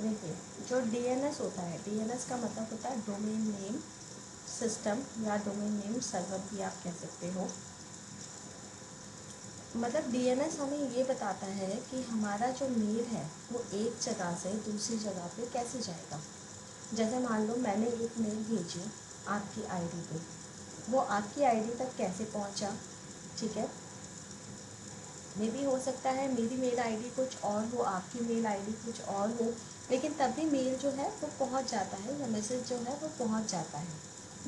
देखिए, जो डीएनएस होता है, डीएनएस का मतलब होता है डोमेन नेम सिस्टम या डोमेन नेम सर्वर भी आप कह सकते हो। मतलब डीएनएस हमें ये बताता है कि हमारा जो मेल है वो एक जगह से दूसरी जगह पे कैसे जाएगा। जैसे मान लो मैंने एक मेल भेजी आपकी आईडी पे, वो आपकी आईडी तक कैसे पहुंचा, ठीक है। मे भी हो सकता है मेरी मेल आईडी कुछ और हो, आपकी मेल आईडी कुछ और हो, लेकिन तब भी मेल जो है वो पहुंच जाता है या मैसेज जो है वो पहुंच जाता है।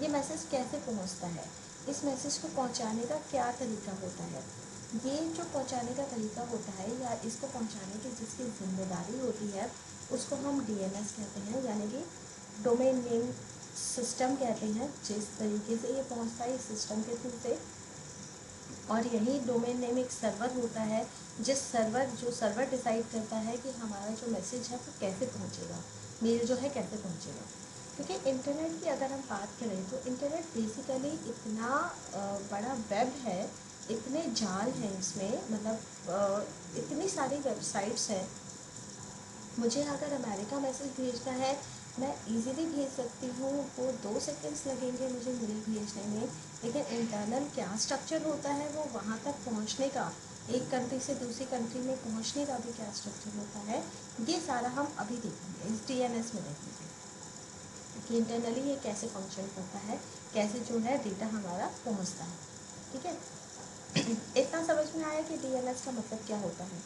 ये मैसेज कैसे पहुंचता है, इस मैसेज को पहुंचाने का क्या तरीका होता है, ये जो पहुंचाने का तरीका होता है या इसको पहुंचाने की जिसकी जिम्मेदारी होती है उसको हम डीएनएस कहते हैं, यानी कि डोमेन नेम सिस्टम कहते हैं। जिस तरीके से ये पहुंचता है इस सिस्टम के थ्रू से, और यही डोमेन नेम एक सर्वर होता है, जो सर्वर डिसाइड करता है कि हमारा जो मैसेज है वो कैसे पहुंचेगा, मेल जो है कैसे पहुंचेगा। क्योंकि इंटरनेट की अगर हम बात करें तो इंटरनेट बेसिकली इतना बड़ा वेब है, इतने जाल हैं इसमें, मतलब इतनी सारी वेबसाइट्स हैं। मुझे अगर अमेरिका मैसेज भेजना है मैं इजीली भेज सकती हूँ, वो 2 सेकंड्स लगेंगे मुझे मेल भेजने में, लेकिन इंटरनल क्या स्ट्रक्चर होता है वो वहाँ तक पहुँचने का, एक कंट्री से दूसरी कंट्री में पहुँचने का भी क्या स्ट्रक्चर होता है, ये सारा हम अभी देखेंगे, इस डीएनएस में देखेंगे कि इंटरनली ये कैसे फंक्शन करता है, कैसे जो है डेटा हमारा पहुँचता है। ठीक है, इतना समझ में आया कि डीएनएस का मतलब क्या होता है।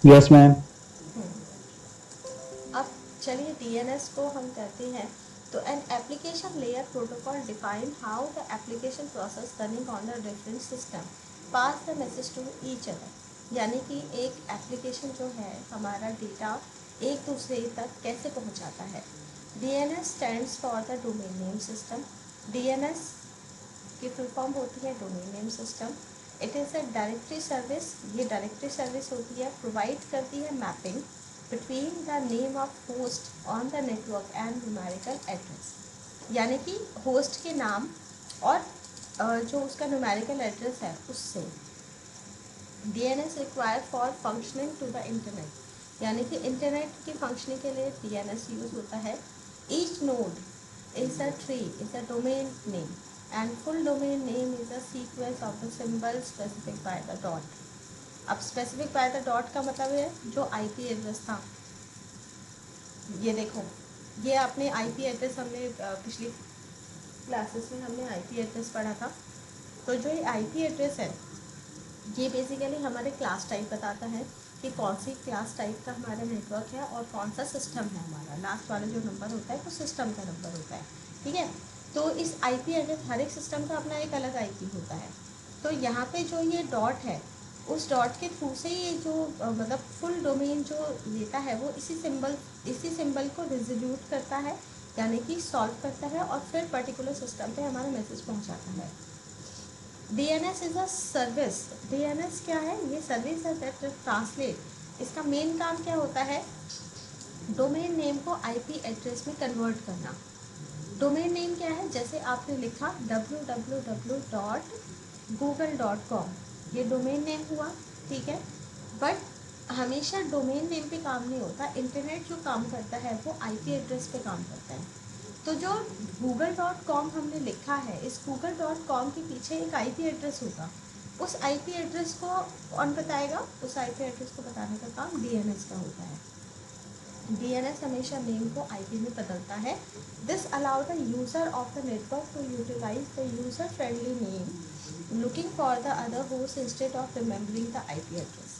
Yes ma'am. अब चलिए डीएनएस को हम करते हैं। तो an application layer protocol define how the application process running on the different system pass the message to each other, यानी कि एक एप्लीकेशन जो है हमारा डेटा एक दूसरे तक कैसे पहुंचाता है। DNS stands for the domain name system. DNS की फुल फॉर्म होती है domain name system. It is a directory service, ये डायरेक्टरी सर्विस होती है, प्रोवाइड करती है mapping between the name of host on the network and numerical address, यानी कि होस्ट के नाम और जो उसका न्यूमेरिकल एड्रेस है उससे। DNS required for functioning to the internet, यानी कि इंटरनेट की फंक्शनिंग के लिए डीएनएस यूज होता है। Each node is a tree, is a domain name, and full domain name is a sequence of the symbols specified by the dot. अब specific by the dot का मतलब है जो आईपी एड्रेस था, ये देखो, ये आपने आईपी एड्रेस हमने पिछली क्लासेस में हमने आईपी एड्रेस पढ़ा था। तो जो ये आईपी एड्रेस है ये बेसिकली हमारे क्लास टाइप बताता है कि कौन सी क्लास टाइप का हमारा नेटवर्क है और कौन सा सिस्टम है हमारा। लास्ट वाला जो नंबर होता है वो सिस्टम का नंबर होता है, ठीक है। तो इस आईपी एड्रेस, हर एक सिस्टम का अपना एक अलग आईपी होता है। तो यहाँ पे जो ये डॉट है उस डॉट के थ्रू से ये जो मतलब फुल डोमेन जो लेता है वो इसी सिंबल को रिजोल्यूट करता है, यानी कि सॉल्व करता है और फिर पर्टिकुलर सिस्टम पे हमारा मैसेज पहुँचाता है। DNS is a service. DNS क्या है, ये सर्विस है दैट ट्रांसलेट। इसका मेन काम क्या होता है, डोमेन नेम को आईपी एड्रेस में कन्वर्ट करना। डोमेन नेम क्या है, जैसे आपने लिखा www.google.com, ये डोमेन नेम हुआ, ठीक है। बट हमेशा डोमेन नेम पे काम नहीं होता, इंटरनेट जो काम करता है वो आईपी एड्रेस पे काम करता है। तो जो google.com हमने लिखा है, इस google.com के पीछे एक आईपी एड्रेस होगा, उस आईपी एड्रेस को कौन बताएगा, उस आईपी एड्रेस को बताने का काम डीएनएस का होता है। डीएनएस हमेशा नेम को आईपी में बदलता है। This allow the user of the network to utilize the user friendly name looking for the other host instead of remembering the IP address.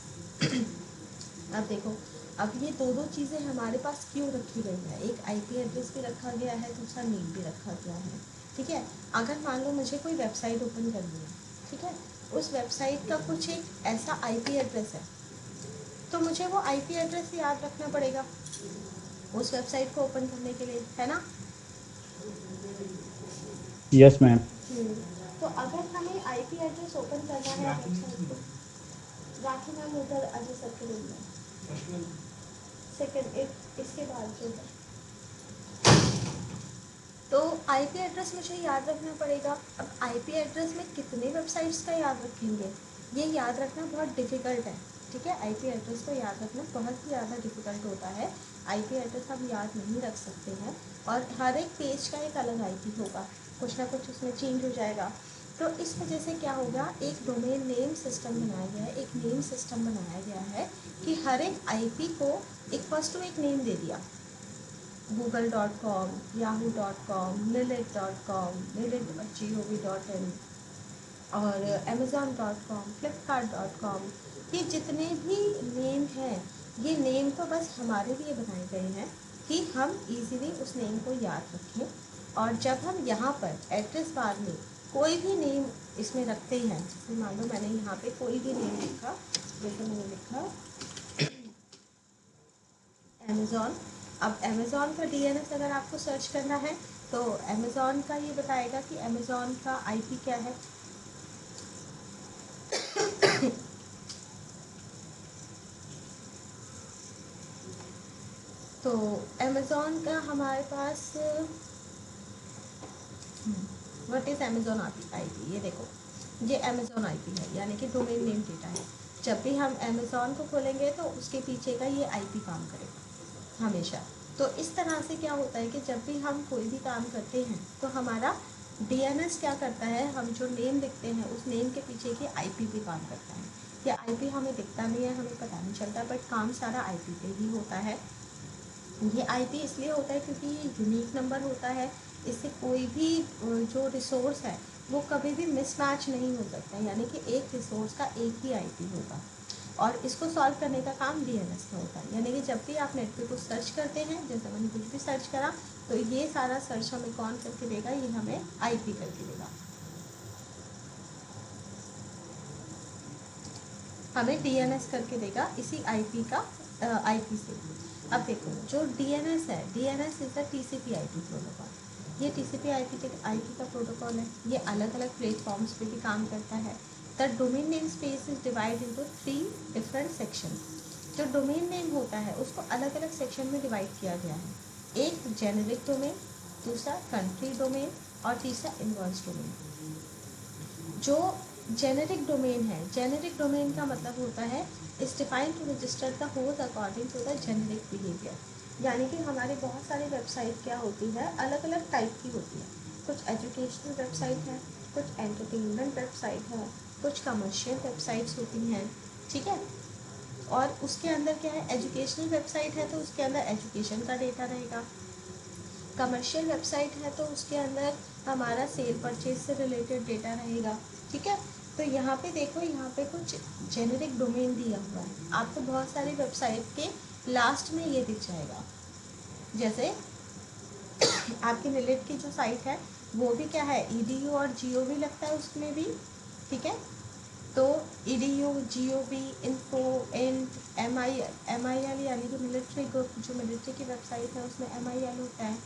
अब देखो, अब ये दो चीज़ें हमारे पास क्यों रखी गई है, एक आईपी एड्रेस भी रखा गया है, दूसरा नेम भी रखा गया है, ठीक है। अगर मान लो मुझे कोई वेबसाइट ओपन करनी है, ठीक है, उस वेबसाइट का कुछ एक ऐसा आईपी एड्रेस है, तो मुझे वो आईपी एड्रेस याद रखना पड़ेगा उस वेबसाइट को ओपन करने के लिए, है ना। Yes ma'am. तो अगर हमें आईपी एड्रेस ओपन करना है वेबसाइट को, राखी मैम उधर अजय सर के रूम में सेकेंड इसके बाद जो है, तो आईपी एड्रेस मुझे याद रखना पड़ेगा। अब आईपी एड्रेस में कितने वेबसाइट्स का याद रखेंगे, ये याद रखना बहुत डिफ़िकल्ट है। ठीक है, आईपी एड्रेस को याद रखना बहुत ही ज़्यादा डिफिकल्ट होता है। आईपी एड्रेस हम याद नहीं रख सकते हैं, और हर एक पेज का एक अलग आईपी होगा, कुछ ना कुछ उसमें चेंज हो जाएगा। तो इस वजह से क्या होगा, एक डोमेन नेम सिस्टम बनाया गया है, एक नेम सिस्टम बनाया गया है कि हर एक आईपी को एक फर्स्ट टू एक नेम दे दिया, google.com, yahoo.com, lilith.com, lilith.gov.in और amazon.com, flipkart.com, ये जितने भी नेम हैं, ये नेम तो बस हमारे लिए बनाए गए हैं कि हम इजीली उस नेम को याद रखें। और जब हम यहाँ पर एड्रेस बार में कोई भी नेम इसमें रखते हैं, जैसे मान लो मैंने यहाँ पे कोई भी नेम लिखा, जैसे मैंने लिखा अमेज़ॉन। अब अमेज़ॉन का डीएनएस अगर आपको सर्च करना है तो अमेज़ॉन का ये बताएगा कि अमेज़ॉन का आईपी क्या है। तो अमेज़ॉन का हमारे पास व्हाट इज़ अमेज़ॉन आईपी, ये देखो, ये अमेज़ॉन आईपी है, यानी कि डोमेन नेम डेटा है। जब भी हम अमेज़ॉन को खोलेंगे तो उसके पीछे का ये आईपी काम करेगा हमेशा। तो इस तरह से क्या होता है कि जब भी हम कोई भी काम करते हैं तो हमारा डीएनएस क्या करता है, हम जो नेम लिखते हैं उस नेम के पीछे की आईपी भी काम करता है। ये आईपी हमें दिखता नहीं है, हमें पता नहीं चलता, बट काम सारा आईपी पे ही होता है। ये आईपी इसलिए होता है क्योंकि ये यूनिक नंबर होता है, इससे कोई भी जो रिसोर्स है वो कभी भी मिसमैच नहीं हो सकता, यानी कि एक रिसोर्स का एक ही आईपी होगा। और इसको सॉल्व करने का काम डीएनएस का होता है, यानी कि जब भी आप नेट पे कुछ सर्च करते हैं, जैसे मैंने कुछ भी सर्च करा, तो ये सारा सर्च हमें कौन करके देगा, ये हमें आईपी करके देगा, हमें डीएनएस करके देगा इसी आईपी का आईपी से। अब देखो जो डीएनएस है, DNS is the TCP IP protocol. ये टीसीपी आईपी का प्रोटोकॉल है, ये अलग अलग प्लेटफॉर्म्स पे भी काम करता है। The domain name space is divide into 3 different section. जो डोमेन नेम होता है उसको अलग अलग सेक्शन में डिवाइड किया गया है। एक जेनेरिक डोमेन, दूसरा कंट्री डोमेन और तीसरा इनवर्स डोमेन। जो जेनेरिक डोमेन है, जेनेरिक डोमेन का मतलब होता है is defined to register the host according to the generic behaviour. यानी कि हमारी बहुत सारी वेबसाइट क्या होती है, अलग अलग टाइप की होती है। कुछ एजुकेशनल वेबसाइट है, कुछ एंटरटेनमेंट वेबसाइट है, कुछ कमर्शियल वेबसाइट्स होती हैं, ठीक है। और उसके अंदर क्या है, एजुकेशनल वेबसाइट है तो उसके अंदर एजुकेशन का डेटा रहेगा, कमर्शियल वेबसाइट है तो उसके अंदर हमारा सेल परचेज से रिलेटेड डेटा रहेगा, ठीक है। तो यहाँ पे देखो, यहाँ पे कुछ जेनेरिक डोमेन दिया हुआ है, आपको बहुत सारी वेबसाइट के लास्ट में ये दिख जाएगा। जैसे आपकी रिलेट की जो साइट है वो भी क्या है, ईडीयू और जीओवी लगता है उसमें भी, ठीक है। तो EDU, GOV, info, int, MIL यानी कि मिलिट्री ग्रुप, जो मिलिट्री की वेबसाइट है उसमें एमआईएल होता है।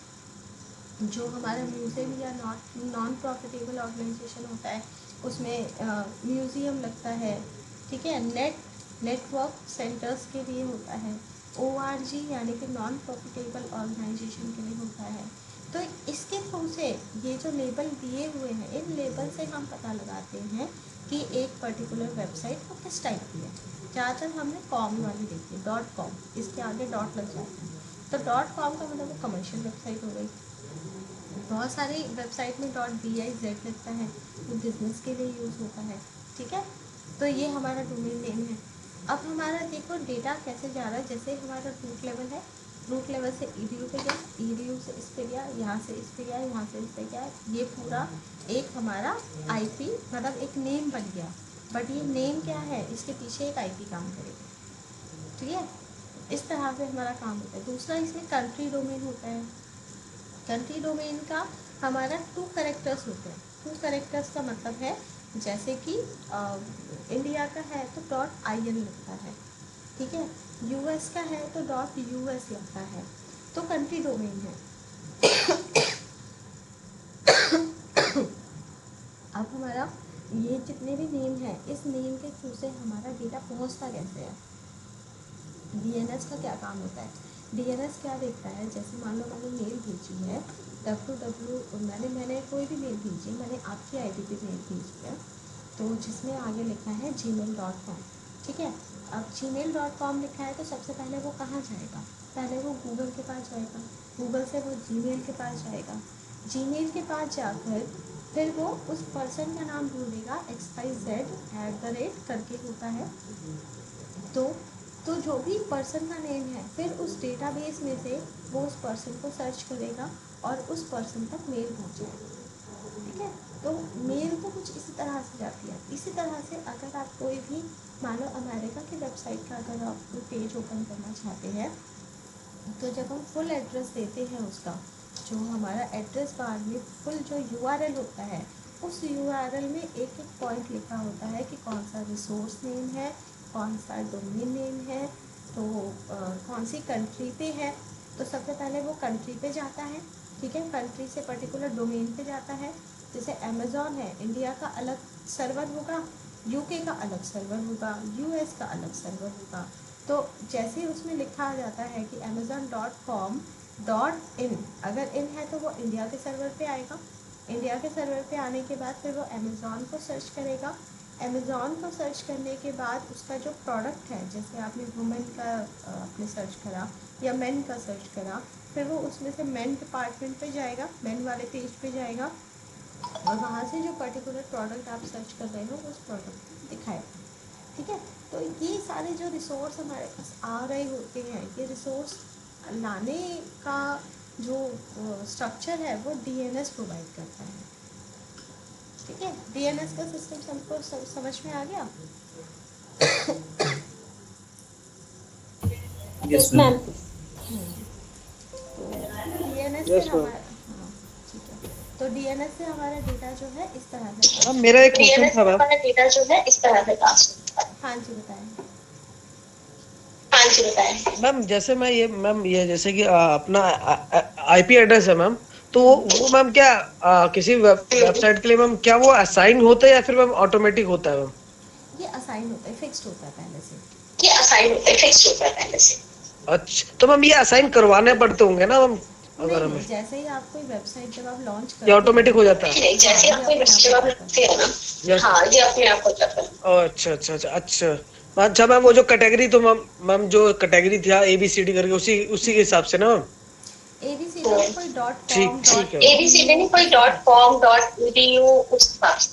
जो हमारा म्यूज़ियम या नॉन प्रॉफिटेबल ऑर्गेनाइजेशन होता है उसमें म्यूज़ियम लगता है, ठीक है। नेटवर्क सेंटर्स के लिए होता है। ओआरजी यानी कि नॉन प्रॉफिटेबल ऑर्गेनाइजेशन के लिए होता है। तो इसके थ्रू से ये जो लेबल दिए हुए हैं, इन लेबल से हम पता लगाते हैं कि एक पर्टिकुलर वेबसाइट वो किस टाइप की है। ज़्यादातर हमने कॉम वाली देखी है, .com, इसके आगे डॉट लग जाता है, तो .com का मतलब वो कमर्शियल वेबसाइट हो गई। बहुत सारी वेबसाइट में .biz लगता है, वो बिजनेस के लिए यूज़ होता है, ठीक है। तो ये हमारा डोमेन नेम है। अब हमारा देखो डेटा कैसे जा रहा है, जैसे हमारा रूट लेवल है, रूट लेवल से ईडीयू पे गया, ईडीयू से इस पे गया, यहाँ से इस पे गया, यहाँ से इस पे गया, ये पूरा एक हमारा आईपी मतलब एक नेम बन गया। बट ये नेम क्या है, इसके पीछे एक आईपी काम करेगा, ठीक है। इस तरह से हमारा काम होता है। दूसरा इसमें कंट्री डोमेन होता है। कंट्री डोमेन का हमारा 2 कैरेक्टर्स होते हैं। 2 कैरेक्टर्स का मतलब है जैसे कि इंडिया का है तो .in लगता है, ठीक है। यूएस का है तो .us लगता है, तो कंट्री डोमेन है। अब हमारा ये जितने भी नेम है, इस नेम के थ्रू से हमारा डेटा पहुंचता कैसे है। डीएनएस का क्या काम होता है, डीएनएस क्या देखता है, जैसे मान लो मैंने मेल भेजी है मैंने कोई भी मेल भेजी, मैंने आपकी आईडी पे मेल भेजी है, तो जिसमें आगे लिखा है gmail.com, ठीक है। अब gmail.com लिखा है तो सबसे पहले वो कहाँ जाएगा, पहले वो गूगल के पास जाएगा, गूगल से वो जीमेल के पास जाएगा, जीमेल के पास जाकर फिर वो उस पर्सन का नाम ढूंढेगा, XYZ करके होता है, तो जो भी पर्सन का नेम है फिर उस डेटाबेस में से वो उस पर्सन को सर्च करेगा और उस पर्सन तक मेल पहुंचेगा। ठीक है, तो मेल तो कुछ इसी तरह से जाती है। इसी तरह से अगर आप कोई भी मान लो अमेरिका की वेबसाइट का अगर आप कोई पेज ओपन करना चाहते हैं तो जब हम फुल एड्रेस देते हैं उसका, जो हमारा एड्रेस बार में फुल जो URL होता है, उस URL में एक एक पॉइंट लिखा होता है कि कौन सा रिसोर्स नेम है, कौन सा डोमेन नेम है, तो कौन सी कंट्री पे है। तो सबसे पहले वो कंट्री पे जाता है, ठीक है, कंट्री से पर्टिकुलर डोमेन पे जाता है। जैसे अमेज़ॉन है, इंडिया का अलग सर्वर होगा, यूके का अलग सर्वर होगा, यूएस का अलग सर्वर होगा। तो जैसे उसमें लिखा जाता है कि amazon.com.in, अगर इन है तो वो इंडिया के सर्वर पे आएगा। इंडिया के सर्वर पे आने के बाद फिर वो अमेज़ॉन को सर्च करेगा। अमेज़ॉन को सर्च करने के बाद उसका जो प्रोडक्ट है, जैसे आपने वुमेन का आपने सर्च करा या मेन का सर्च करा, फिर वो उसमें से मेन डिपार्टमेंट पे जाएगा, मेन वाले पेज पे जाएगा और वहाँ से जो पर्टिकुलर प्रोडक्ट आप सर्च कर रहे हो उस प्रोडक्ट को दिखाएगा। ठीक है, तो ये सारे जो रिसोर्स हमारे पास आ रहे होते हैं, ये रिसोर्स लाने का जो स्ट्रक्चर है वो DNS प्रोवाइड करता है। ठीक है, DNS का सिस्टम सबको समझ में आ गया? Yes ma'am. तो DNS से यस मैम। हमारा, हाँ ठीक है, तो DNS से हमारा डेटा जो है इस तरह से मैम ट्रांसफर मेरा एक होता है। क्वेश्चन DNS था से मैम। हमारा डेटा जो है इस तरह से ट्रांसफर। हाँ जी बताएं। हाँ जी बताएं। मैम जैसे मैं ये मैम ये जैसे कि अपना आईपी एड्रेस है मैम, तो वो मैम क्या किसी वेबसाइट के लिए मैम क्या वो असाइन होता है या फिर मैम ऑटोमेटिक होता है मैम? ये असाइन होता है, फिक्स्ड होता है पहले से। ये असाइन होता है, फिक्स होता है पहले से। अच्छा, तो मैम ये असाइन करवाने पड़ते होंगे ना मैम अगर नहीं, हमें, जैसे ही आप कोई वेबसाइट जब आप लॉन्च या करते हैं ऑटोमेटिक हो जाता है? नहीं, जैसे हाँ, आप ये कोई अपने आप वेबसाइट हो आप जाता है। लिखते हैं ना, यस। हाँ ये अपने आप हो जाता है। अच्छा अच्छा अच्छा अच्छा। अच्छा मैम वो जो कैटेगरी, तो मैम मैम जो कैटेगरी था ABCD करके उसी उसी के हिसाब से ना मैम? ABCD में कोई ठीक .com ठीक है। ABCD .edu नहीं, कोई उस हिसाब से। .com.edu उस हिसाब से।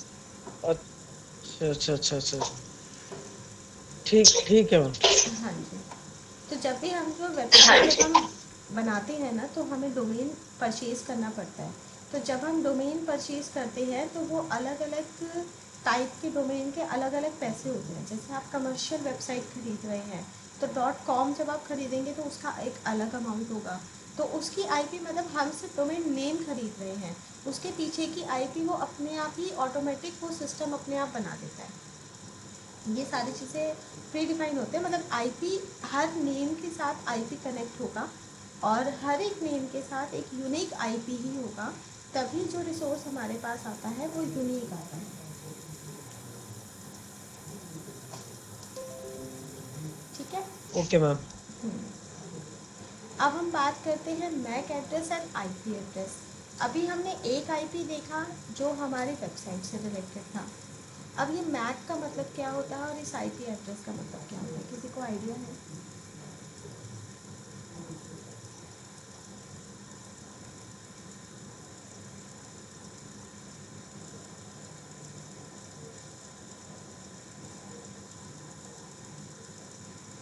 अच्छा अच्छा अच्छा अच्छा, ठीक ठीक है मैम। हाँ जी, तो जब भी हम जो हाँ वेबसाइट जब जी। हम बनाते हैं ना तो हमें डोमेन परचेज करना पड़ता है। तो जब हम डोमेन परचेज करते हैं तो वो अलग अलग टाइप के डोमेन के अलग अलग पैसे होते हैं। जैसे आप कमर्शियल वेबसाइट खरीद रहे हैं तो .com जब आप खरीदेंगे तो उसका एक अलग अमाउंट होगा। तो उसकी IP, मतलब हम सिर्फ डोमेन नेम खरीद रहे हैं, उसके पीछे की IP वो अपने आप ही ऑटोमेटिक वो सिस्टम अपने आप बना देता है। ये सारी चीज़ें प्री डिफाइन होते हैं, मतलब IP हर नेम के साथ IP कनेक्ट होगा और हर एक नेम के साथ एक यूनिक IP ही होगा, तभी जो रिसोर्स हमारे पास आता है वो यूनिक आता है। ठीक है। Okay ma'am. अब हम बात करते हैं MAC address and IP address. अभी हमने एक IP देखा जो हमारी वेबसाइट से रिलेटेड था। अब ये मैक का मतलब क्या होता है और इस IP एड्रेस का मतलब क्या होता है, किसी को आइडिया है?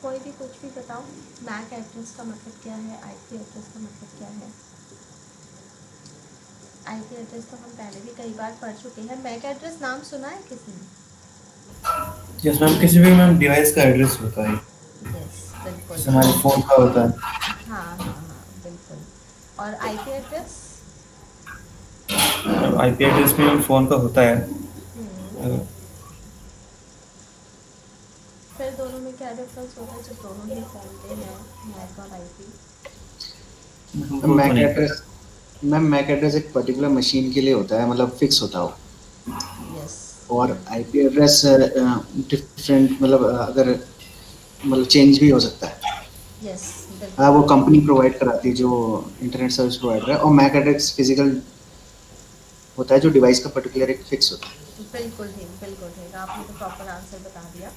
कोई भी कुछ भी बताओ। मैक एड्रेस का मतलब क्या है, IP एड्रेस का मतलब क्या है? IP एड्रेस तो हम पहले भी कई बार पढ़ चुके हैं। मैक एड्रेस नाम सुना है किसी ने? यस मैम, किसी भी मैम डिवाइस का एड्रेस होता है, यस बिल्कुल। जैसे हमारे फोन का होता है। हाँ हाँ हाँ बिल्कुल। और IP एड्रेस? आईपी एड्रेस भी मैम फोन का होता है। फिर दोनों में क्या डिफरेंस होता है जब दोनों ही फैलते हैं, मैक और IP? हमको तो मैक नहीं एड्रेस, मैम मैक एड्रेस एक पर्टिकुलर मशीन के लिए होता है, मतलब फिक्स होता हो। यस। और आईपी एड्रेस डिफरेंट, मतलब अगर मतलब चेंज भी हो सकता है। यस वो बिल्कुल। कंपनी प्रोवाइड कराती है जो इंटरनेट सर्विस प्रोवाइडर है, और मैक एड्रेस फिजिकल होता है जो डिवाइस का पर्टिकुलर एक फिक्स होता है। बिल्कुल ठीक, बिल्कुल ठीक, आपने तो प्रॉपर आंसर बता दिया।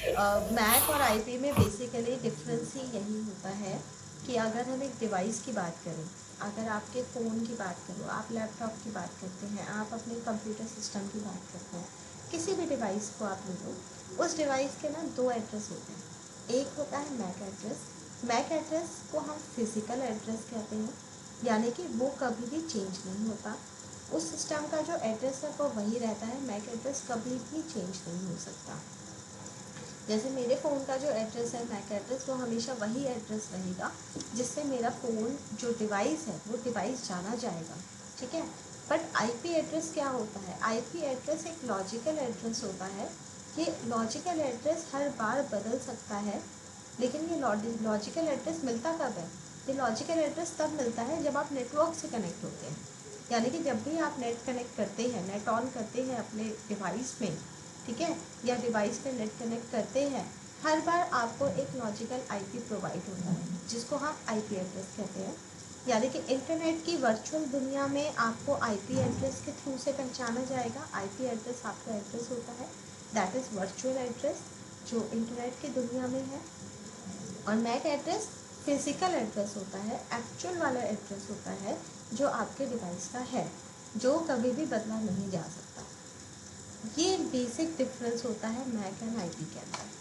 मैक और आईपी में बेसिकली डिफरेंस ही यही होता है कि अगर हम एक डिवाइस की बात करें, अगर आपके फ़ोन की बात करो, आप लैपटॉप की बात करते हैं, आप अपने कंप्यूटर सिस्टम की बात करते हैं, किसी भी डिवाइस को आप ले लो, उस डिवाइस के ना दो एड्रेस होते हैं। एक होता है मैक एड्रेस। मैक एड्रेस को हम फिज़िकल एड्रेस कहते हैं, यानी कि वो कभी भी चेंज नहीं होता। उस सिस्टम का जो एड्रेस है वो वही रहता है, मैक एड्रेस कभी भी चेंज नहीं हो सकता। जैसे मेरे फ़ोन का जो एड्रेस है मैक एड्रेस, वो हमेशा वही एड्रेस रहेगा जिससे मेरा फ़ोन जो डिवाइस है वो डिवाइस जाना जाएगा, ठीक है। बट आईपी एड्रेस क्या होता है? आईपी एड्रेस एक लॉजिकल एड्रेस होता है। ये लॉजिकल एड्रेस हर बार बदल सकता है, लेकिन ये लॉजिकल एड्रेस मिलता कब है? ये लॉजिकल एड्रेस तब मिलता है जब आप नेटवर्क से कनेक्ट होते हैं, यानी कि जब भी आप नेट कनेक्ट करते हैं, नेट ऑन करते हैं अपने डिवाइस में, ठीक है, या डिवाइस पे नेट कनेक्ट करते हैं, हर बार आपको एक लॉजिकल आईपी प्रोवाइड होता है जिसको हम आईपी एड्रेस कहते हैं। यानी कि इंटरनेट की वर्चुअल दुनिया में आपको आईपी एड्रेस के थ्रू से पहचाना जाएगा। आईपी एड्रेस आपका एड्रेस होता है, दैट इज़ वर्चुअल एड्रेस जो इंटरनेट की दुनिया में है। और मैक एड्रेस फिजिकल एड्रेस होता है, एक्चुअल वाला एड्रेस होता है जो आपके डिवाइस का है, जो कभी भी बदला नहीं जा सकता। ये बेसिक डिफरेंस होता है मैक एंड आईपी के अंदर।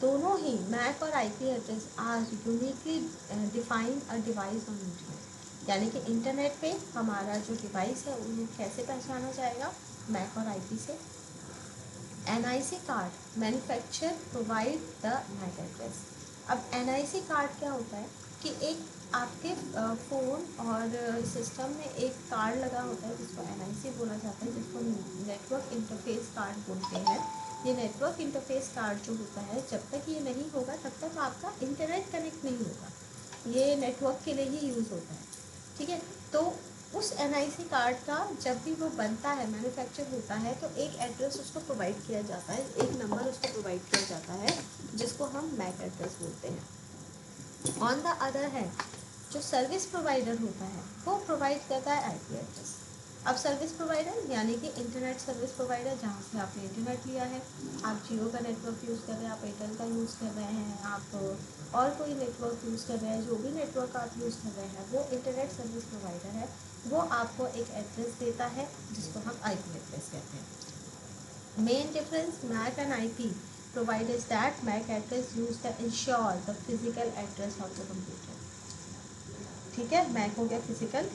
दोनों ही मैक और IP address are uniquely define a device on internet, यानी कि इंटरनेट पे हमारा जो डिवाइस है उन्हें कैसे पहचाना जाएगा? मैक और आईपी से। NIC card manufacture provide the MAC address. अब NIC कार्ड क्या होता है कि एक आपके फ़ोन और सिस्टम में एक कार्ड लगा होता है जिसको NIC बोला जाता है, जिसको नेटवर्क इंटरफेस कार्ड बोलते हैं। ये नेटवर्क इंटरफेस कार्ड जो होता है, जब तक ये नहीं होगा तब तक आपका इंटरनेट कनेक्ट नहीं होगा। ये नेटवर्क के लिए ही यूज़ होता है, ठीक है। तो उस NIC कार्ड का जब भी वो बनता है, मैन्युफैक्चर होता है, तो एक एड्रेस उसको प्रोवाइड किया जाता है, एक नंबर उसको प्रोवाइड किया जाता है जिसको हम मैक एड्रेस बोलते हैं। ऑन द अदर हैंड जो सर्विस प्रोवाइडर होता है वो प्रोवाइड करता है आईपी एड्रेस। अब सर्विस प्रोवाइडर यानी कि इंटरनेट सर्विस प्रोवाइडर, जहाँ से आपने इंटरनेट लिया है, आप जियो का नेटवर्क यूज़ कर रहे हैं, आप एयरटेल का यूज़ कर रहे हैं, आप और कोई नेटवर्क यूज़ कर रहे हैं, जो भी नेटवर्क आप यूज़ कर रहे हैं वो इंटरनेट सर्विस प्रोवाइडर है। वो आपको एक एड्रेस देता है जिसको हम आईपी एड्रेस कहते हैं। Main difference MAC and IP providers that MAC address used to ensure the physical address of the computer, ठीक है। मैक हो गया physical,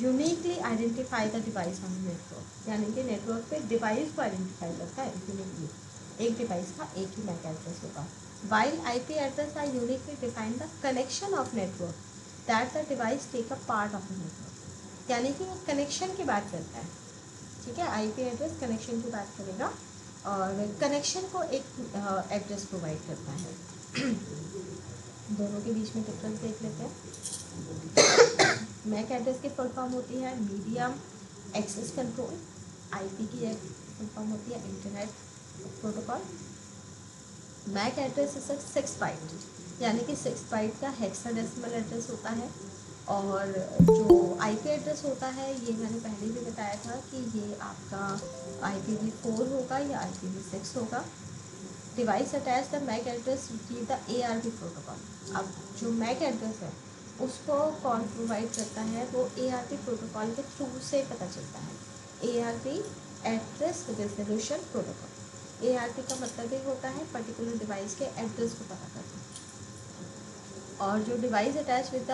uniquely identify the device on network, यानी कि नेटवर्क पे डिवाइस को आइडेंटिफाई करता है यूनिकली, एक डिवाइस का एक ही मैक एड्रेस होगा। While IP address are uniquely define the connection of network that the device take a part of the network, यानी कि वो कनेक्शन की बात करता है, ठीक है। आईपी एड्रेस कनेक्शन की बात करेगा और कनेक्शन को एक एड्रेस प्रोवाइड करता है। दोनों के बीच में डिफरेंस देख लेते हैं। मैक एड्रेस की फुल फॉर्म होती है मीडियम एक्सेस कंट्रोल, आईपी की फुल फॉर्म होती है internet protocol. MAC address is 6 byte, यानी कि 6 बाइट का हेक्साडेसिमल एड्रेस होता है। और जो आईपी एड्रेस होता है, ये मैंने पहले भी बताया था कि ये आपका IPv4 होगा या IPv6 होगा। Device attach the MAC address with the ARP protocol. अब जो मैक एड्रेस है उसको कौन प्रोवाइड करता है? वो ARP प्रोटोकॉल के थ्रू से पता चलता है। ARP address resolution protocol. ARP का मतलब ये होता है पर्टिकुलर डिवाइस के एड्रेस को पता करना। और जो device attach with the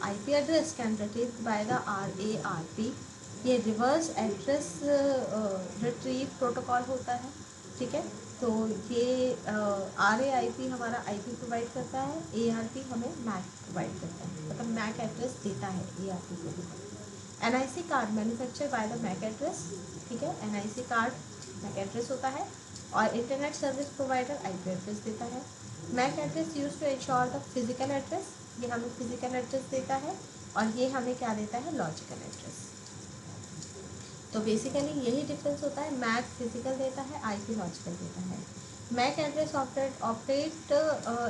IP address can retrieve by the RARP, ये रिवर्स एड्रेस रिट्रीव प्रोटोकॉल होता है, ठीक है। तो ये RARP हमारा आईपी प्रोवाइड करता है, ARP हमें मैक प्रोवाइड करता है, मतलब मैक एड्रेस देता है ARP protocol. NIC card manufacture by the MAC address, ठीक है। NIC कार्ड मैक एड्रेस होता है और internet service provider IP address देता है। MAC address use to ensure the physical address, ये हमें फिजिकल एड्रेस देता है और ये हमें क्या देता है? Logical address. तो बेसिकली यही डिफरेंस होता है, मैक फिजिकल देता है, आईपी लॉजिकल देता है। MAC address operate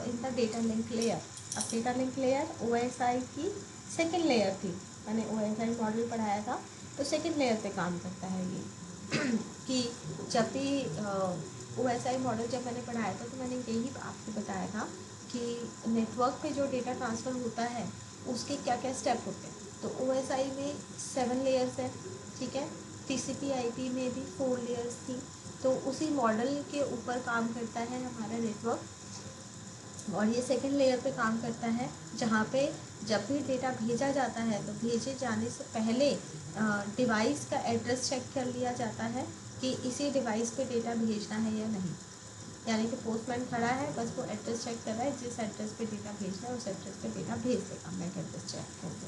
in the data link layer. अब डेटा लिंक लेयर OSI की सेकेंड लेयर थी, मैंने OSI मॉडल पढ़ाया था, तो सेकेंड लेयर पे काम करता है ये। कि जब भी OSI मॉडल जब मैंने पढ़ाया था तो मैंने यही आपको बताया था कि नेटवर्क पे जो डेटा ट्रांसफ़र होता है उसके क्या क्या स्टेप होते हैं। तो OSI में 7 लेयर्स है, ठीक है। TCP/IP में भी 4 लेयर्स थी। तो उसी मॉडल के ऊपर काम करता है हमारा नेटवर्क, और ये सेकंड लेयर पे काम करता है जहाँ पे जब भी डेटा भेजा जाता है तो भेजे जाने से पहले डिवाइस का एड्रेस चेक कर लिया जाता है कि इसी डिवाइस पे डेटा भेजना है या नहीं। यानी कि पोस्टमैन खड़ा है, बस वो एड्रेस चेक कर रहा है, जिस एड्रेस पे डेटा भेजना है उस एड्रेस पे डेटा भेज देगा मैक एड्रेस चेक करके।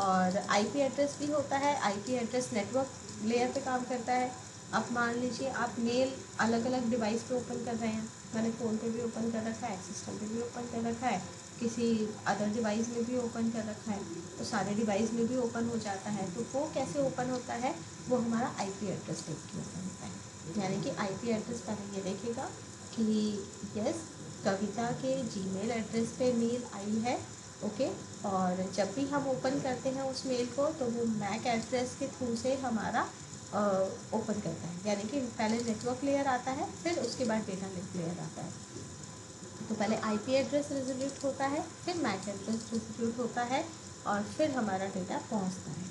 और IP एड्रेस भी होता है। IP एड्रेस नेटवर्क लेयर पे काम करता है। अब मान लीजिए आप मेल अलग अलग डिवाइस पे ओपन कर रहे हैं, मैंने फ़ोन पे भी ओपन कर रखा है, सिस्टम पे भी ओपन कर रखा है, किसी अदर डिवाइस में भी ओपन कर रखा है, तो सारे डिवाइस में भी ओपन हो जाता है। तो वो कैसे ओपन होता है, वो हमारा IP एड्रेस देख के ओपन होता है। यानी कि IP एड्रेस पहले ये देखेगा कि यस कविता के जीमेल एड्रेस पे मेल आई है, ओके। और जब भी हम ओपन करते हैं उस मेल को तो वो मैक एड्रेस के थ्रू से हमारा ओपन करता है। यानी कि पहले नेटवर्क लेयर आता है, फिर उसके बाद डेटा लिंक लेयर आता है। तो पहले IP एड्रेस रिजोल्यूट होता है, फिर मैक एड्रेस रिजोल्यूट होता है, और फिर हमारा डेटा पहुंचता है।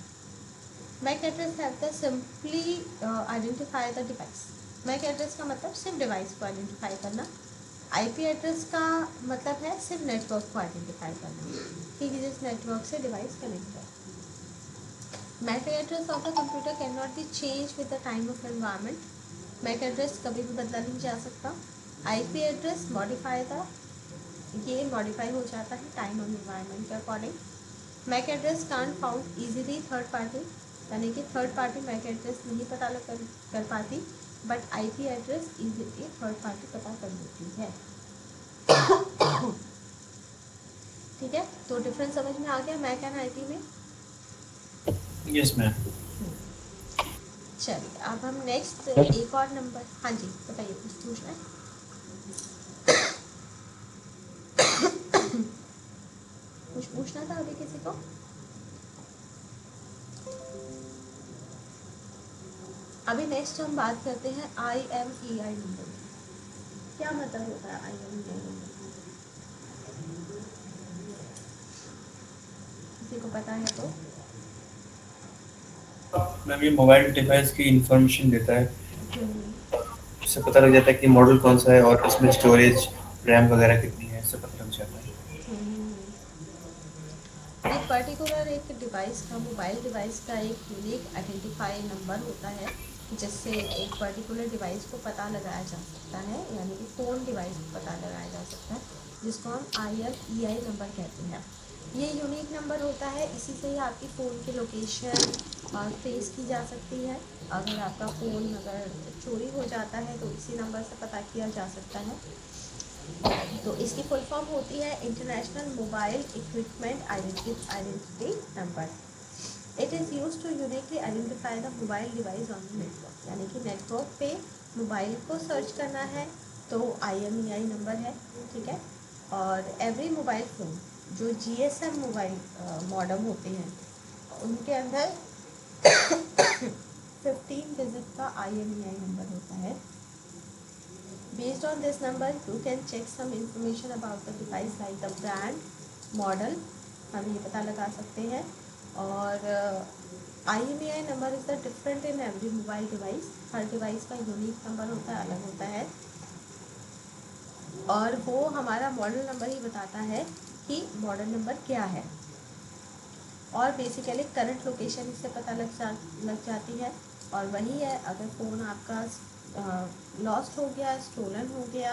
MAC address help the simply identify the device. MAC address का मतलब सिर्फ डिवाइस को आइडेंटिफाई करना। IP एड्रेस का मतलब है सिर्फ नेटवर्क को आइडेंटिफाई करना कि जिस नेटवर्क से डिवाइस कनेक्ट है। MAC address of the computer can not be change with the time of environment. MAC address कभी भी बदला नहीं जा सकता। IP एड्रेस मॉडिफाई द ये मॉडिफाई हो जाता है टाइम और एनवायरनमेंट के अकॉर्डिंग। MAC address can't found easily third party, यानी कि थर्ड पार्टी मैक एड्रेस नहीं पता कर पाती, but IP address easily third party पता कर लेती है। ठीक है, तो डिफरेंस समझ में आ गया मैक एंड IP में। Yes ma'am. चलिए अब हम नेक्स्ट एक और नंबर, हाँ जी बताइए कुछ पूछना है। कुछ पूछना था अभी किसी को? अभी नेक्स्ट हम बात करते हैं IMEI नंबर। क्या मतलब होता है IMEI नंबर? किसी को पता है तो? मैम ये मोबाइल डिवाइस की इंफॉर्मेशन देता है, हम्म, इससे पता लग जाता है कि मॉडल कौन सा है और इसमें स्टोरेज रैम वगैरह कितनी है, इससे पता लग जाता है। एक पर्टिकुलर एक डिवाइस का, मोबाइल डिवाइस का एक यूनिक आइडेंटिफाई नंबर होता है जिससे एक पर्टिकुलर डिवाइस को पता लगाया जा सकता है, यानी कि फ़ोन डिवाइस को पता लगाया जा सकता है, जिसको हम IMEI नंबर कहते हैं। ये यूनिक नंबर होता है, इसी से ही आपकी फ़ोन की लोकेशन ट्रेस की जा सकती है। अगर आपका फ़ोन अगर चोरी हो जाता है तो इसी नंबर से पता किया जा सकता है। तो इसकी फुल फॉर्म होती है international mobile equipment identity number. It is use to uniquely identify the mobile device on the network. यानी कि नेटवर्क पे मोबाइल को सर्च करना है तो IMEI नंबर है, ठीक है। और एवरी मोबाइल फ़ोन जो GSM मोबाइल मॉडम होते हैं उनके अंदर 15 डिजिट का IMEI नंबर होता है। Based on this number, you can check some information about the device like the brand, model, हम ये पता लगा सकते हैं। और IMEI number is the different in every mobile device. Her device का यूनिक नंबर होता है, अलग होता है, और वो हमारा मॉडल नंबर ही बताता है कि मॉडल नंबर क्या है। और बेसिकली करंट लोकेशन इससे पता लग जाती है। और वही है, अगर फ़ोन आपका लॉस्ट हो गया, स्टोलन हो गया,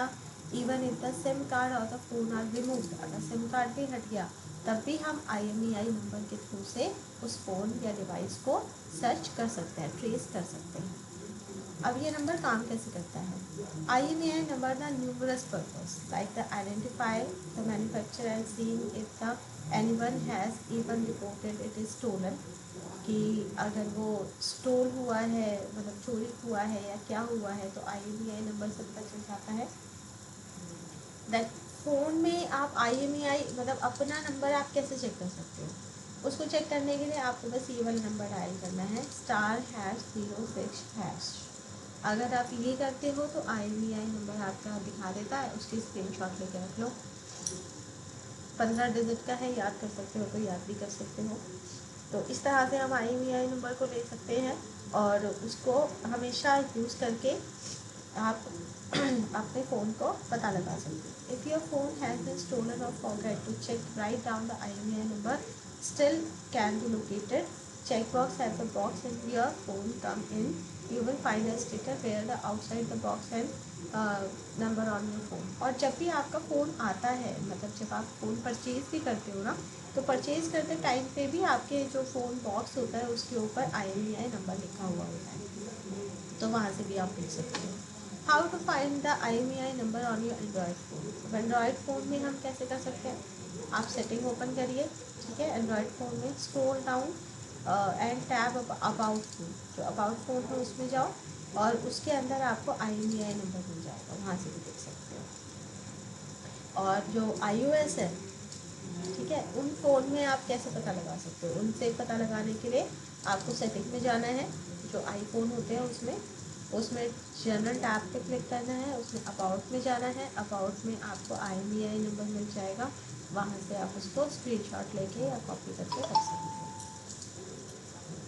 even if the SIM card और द फोन आर रिमूव्ड, अगर सिम कार्ड भी हट गया तब भी हम IMEI नंबर के थ्रू से उस फ़ोन या डिवाइस को सर्च कर सकते हैं, ट्रेस कर सकते हैं। अब ये नंबर काम कैसे करता है? IMEI number the numerous purpose like the identify the manufacturer and seeing if the anyone has even reported it is stolen, कि अगर वो स्टोल हुआ है, मतलब चोरी हुआ है या क्या हुआ है, तो IMEI नंबर से पता चल जाता है। दैट फ़ोन में आप IMEI मतलब अपना नंबर आप कैसे चेक कर सकते हो? उसको चेक करने के लिए आपको बस ये वाला नंबर डायल करना है, *#06#। अगर आप ये करते हो तो IMEI नंबर आपका दिखा देता है, उसकी स्क्रीनशॉट लेके रख लो। 15 डिजिट का है, याद कर सकते हो तो याद भी कर सकते हो। तो इस तरह से हम IMEI नंबर को ले सकते हैं और उसको हमेशा यूज़ करके आप अपने फ़ोन को पता लगा सकते हो। If your phone has been stolen or forget to check write down the IMEI number still can be located. Checkbox has a box in your phone come in. You will find a sticker where the outside the box and number on your phone. और जब भी आपका phone आता है, मतलब जब आप phone purchase भी करते हो ना, तो परचेज़ करते टाइम पे भी आपके जो फ़ोन बॉक्स होता है उसके ऊपर IMEI नंबर लिखा हुआ होता है, तो वहाँ से भी आप लिख सकते हो। How to find the IMEI number on your Android phone. अब एंड्रॉयड फ़ोन में हम कैसे कर सकते हैं, आप सेटिंग ओपन करिए, ठीक है। एंड्रॉयड फ़ोन में scroll down and tab about phone, जो अबाउट फ़ोन है उसमें जाओ और उसके अंदर आपको IMEI नंबर मिल जाएगा, वहाँ से भी देख सकते हो। और जो iOS है, ठीक है, उन फ़ोन में आप कैसे पता लगा सकते हो, उनसे पता लगाने के लिए आपको सेटिंग में जाना है। जो आईफोन होते हैं उसमें जनरल टैब पे क्लिक करना है, उसमें अबाउट में जाना है, अबाउट में आपको IMEI नंबर मिल जाएगा, वहाँ से आप उसको स्क्रीनशॉट लेके या कॉपी करके रख सकते हैं।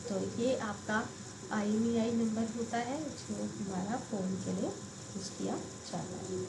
तो ये आपका IMEI नंबर होता है जो हमारा फ़ोन के लिए यूज़ किया जाता है।